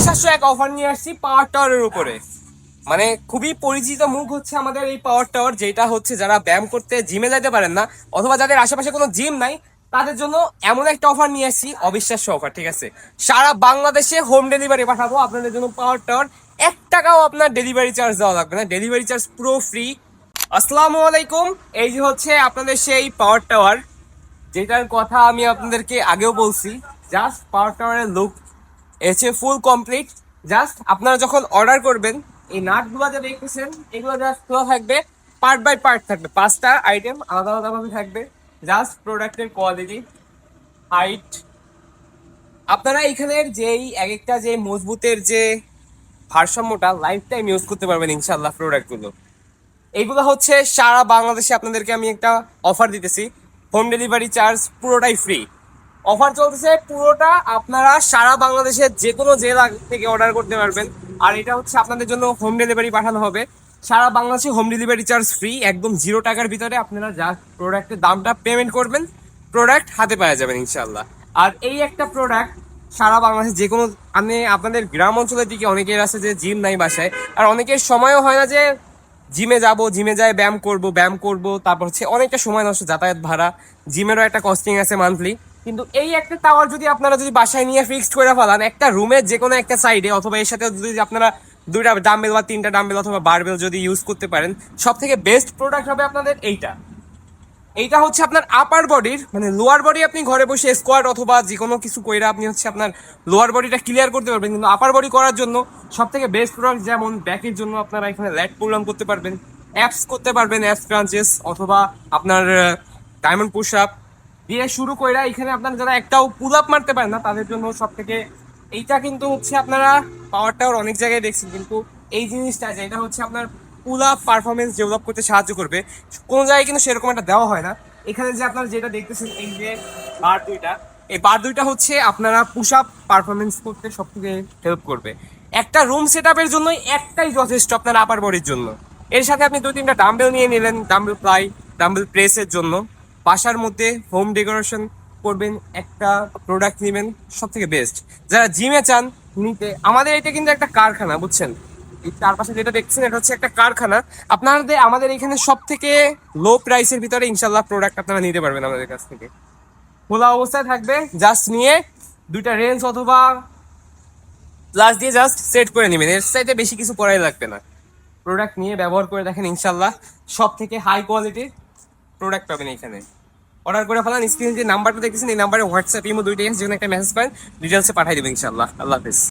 অবিশ্বাস্য এক অফার নিয়ে আসছি পাওয়ার টাওয়ারের উপরে। মানে খুবই পরিচিত মুখ হচ্ছে আমাদের এই পাওয়ার টাওয়ার, যেটা হচ্ছে যারা ব্যায়াম করতে জিমে যাইতে পারেন না অথবা যাদের আশেপাশে কোনো জিম নাই তাদের জন্য এমন একটা অফার নিয়ে আসছি, অবিশ্বাস্য অফার। ঠিক আছে, সারা বাংলাদেশে হোম ডেলিভারি পাঠাবো আপনাদের জন্য পাওয়ার টাওয়ার। 1 টাকাও আপনার ডেলিভারি চার্জ দেওয়া লাগবে না, ডেলিভারি চার্জ পুরো ফ্রি। আসসালামু আলাইকুম। এই যে হচ্ছে আপনাদের সেই পাওয়ার টাওয়ার, যেটার কথা আমি আপনাদেরকে আগেও বলছি। জাস্ট পাওয়ার টাওয়ারের লুক এসে ফুল কমপ্লিট। জাস্ট আপনারা যখন অর্ডার করবেন, এই নাটগুলো যা দেখতেছেন এগুলো জাস্ট খোলা থাকবে, পার্ট বাই পার্ট থাকবে, 5টা আইটেম আলাদা আলাদাভাবে থাকবে। জাস্ট প্রোডাক্টের কোয়ালিটি, হাইট, আপনারা এখানের যেই এক একটা যে মজবুতের যে ভারসাম্যটা লাইফ টাইম ইউজ করতে পারবেন ইনশাল্লাহ প্রোডাক্টগুলো। এইগুলো হচ্ছে সারা বাংলাদেশে আপনাদেরকে আমি একটা অফার দিতেছি, হোম ডেলিভারি চার্জ পুরোটাই ফ্রি। অফার চলতেছে পুরোটা, আপনারা সারা বাংলাদেশের যে কোনো জেলা থেকে অর্ডার করতে পারবেন। আর এটা হচ্ছে আপনাদের জন্য হোম ডেলিভারি পাঠানো হবে সারা বাংলাদেশে, হোম ডেলিভারি চার্জ ফ্রি, একদম 0 টাকার ভিতরে আপনারা যা প্রোডাক্টের দামটা পেমেন্ট করবেন প্রোডাক্ট হাতে পাওয়া যাবেন ইনশাল্লাহ। আর এই একটা প্রোডাক্ট সারা বাংলাদেশে যে কোনো, আমি আপনাদের গ্রাম অঞ্চলের দিকে অনেকের আছে যে জিম নাই বাসায়, আর অনেকের সময়ও হয় না যে জিমে যাব, জিমে যাই ব্যায়াম করব, তারপর হচ্ছে অনেকটা সময় নষ্ট, যাতায়াত ভাড়া, জিমেরও একটা কস্টিং আছে মান্থলি। কিন্তু এই একটা টাওয়ার যদি আপনারা যদি বাসায় নিয়ে ফিক্সড করে ফেলান একটা রুমের যে কোনো একটা সাইডে, অথবা এর সাথে যদি আপনারা 2টা ডাম্বেল বা 3টা ডাম্বেল অথবা বারবেল যদি ইউজ করতে পারেন, সব থেকে বেস্ট প্রোডাক্ট হবে আপনাদের এইটা। এইটা হচ্ছে আপনার আপার বডির, মানে লোয়ার বডি আপনি ঘরে বসে স্কোয়াট অথবা যে কোনো কিছু কইরা আপনি হচ্ছে আপনার লোয়ার বডিটা ক্লিয়ার করতে পারবেন, কিন্তু আপার বডি করার জন্য সব থেকে বেস্ট প্রোডাক্ট। যেমন ব্যাকের জন্য আপনারা এখানে ল্যাট পুল করতে পারবেন, অ্যাপস করতে পারবেন, অ্যাপস ক্রাঞ্চেস, অথবা আপনার ডায়মন্ড পুশ আপ দিয়ে শুরু কইরা এখানে আপনার যারা একটাও পুল আপ মারতে পারেন না তাদের জন্য সব থেকে এইটা কিন্তু হচ্ছে আপনারা পাওয়ার টাওয়ার অনেক জায়গায় দেখছেন, কিন্তু এই জিনিসটা যেটা হচ্ছে আপনার পুল আপ পারফরমেন্স ডেভেলপ করতে সাহায্য করবে, কোনো জায়গায় কিন্তু সেরকম একটা দেওয়া হয় না। এখানে যে আপনারা যেটা দেখতেছেন এই যে বার দুইটা, এই বার দুইটা হচ্ছে আপনারা পুশ আপ পারফরমেন্স করতে সব থেকে হেল্প করবে। একটা রুম সেট আপের জন্য একটাই যথেষ্ট আপনার আপার বডির জন্য। এর সাথে আপনি 2-3টা ডাম্বেল নিয়ে নিলেন, ডাম্বেল প্লাই, ডাম্বেল প্রেসের জন্য। বাসার মধ্যে হোম ডেকোরেশন করবেন, একটা প্রোডাক্ট নেবেন, সব থেকে বেস্ট। যারা জিমে চান নিতে, আমাদের এটা কিন্তু একটা কারখানা, বুঝছেন? এই চারপাশে যেটা দেখছেন এটা হচ্ছে একটা কারখানা। আপনাদের আমাদের এখানে সব থেকে লো প্রাইসের ভিতরে ইনশাল্লাহ প্রোডাক্ট আপনারা নিতে পারবেন আমাদের কাছ থেকে। খোলা অবস্থায় থাকবে, জাস্ট নিয়ে 2টা রেঞ্জ অথবা প্লাস দিয়ে জাস্ট সেট করে নেবেন, এর চাইতে বেশি কিছু করাই লাগবে না। প্রোডাক্ট নিয়ে ব্যবহার করে দেখেন, ইনশাল্লাহ সব থেকে হাই কোয়ালিটির প্রোডাক্ট পাবেন এখানে। অর্ডার করে ফেলান, স্ক্রিনে যে নাম্বারটা দেখেছেন এই নাম্বারে হোয়াটসঅ্যাপ ইমো দুইটাই আছে, যেখানে একটা মেসেজ পাবেন, ডিটেলসে পাঠিয়ে দেবেন ইনশাল্লাহ। আল্লাহ হাফেজ।